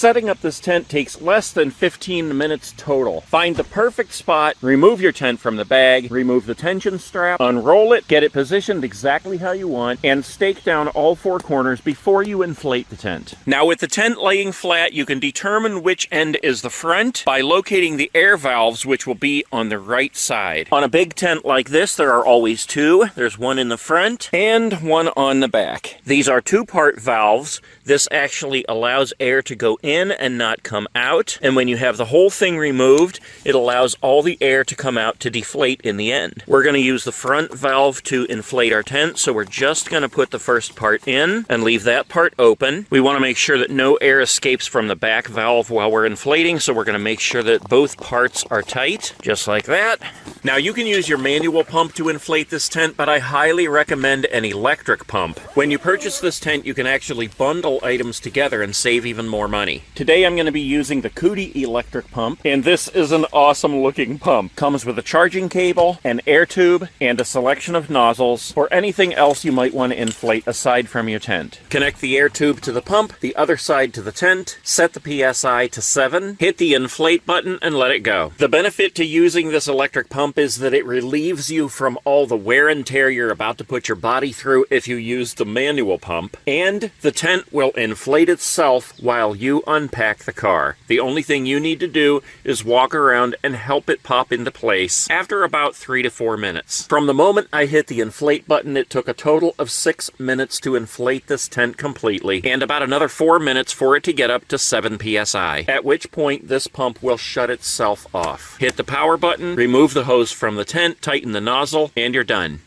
Setting up this tent takes less than 15 minutes total. Find the perfect spot, remove your tent from the bag, remove the tension strap, unroll it, get it positioned exactly how you want, and stake down all four corners before you inflate the tent. Now with the tent laying flat, you can determine which end is the front by locating the air valves, which will be on the right side. On a big tent like this, there are always two. There's one in the front and one on the back. These are two-part valves. This actually allows air to go in and not come out. And when you have the whole thing removed, it allows all the air to come out to deflate in the end. We're going to use the front valve to inflate our tent, so we're just going to put the first part in and leave that part open. We want to make sure that no air escapes from the back valve while we're inflating, so we're going to make sure that both parts are tight, just like that. Now you can use your manual pump to inflate this tent, but I highly recommend an electric pump. When you purchase this tent, you can actually bundle items together and save even more money. Today I'm going to be using the Coody electric pump, and this is an awesome looking pump. Comes with a charging cable, an air tube, and a selection of nozzles, or anything else you might want to inflate aside from your tent. Connect the air tube to the pump, the other side to the tent, set the PSI to 7, hit the inflate button, and let it go. The benefit to using this electric pump is that it relieves you from all the wear and tear you're about to put your body through if you use the manual pump, and the tent will inflate itself while you unpack the car. The only thing you need to do is walk around and help it pop into place after about 3 to 4 minutes. From the moment I hit the inflate button, it took a total of 6 minutes to inflate this tent completely, and about another 4 minutes for it to get up to 7 psi, at which point this pump will shut itself off. Hit the power button, remove the hose from the tent, tighten the nozzle, and you're done.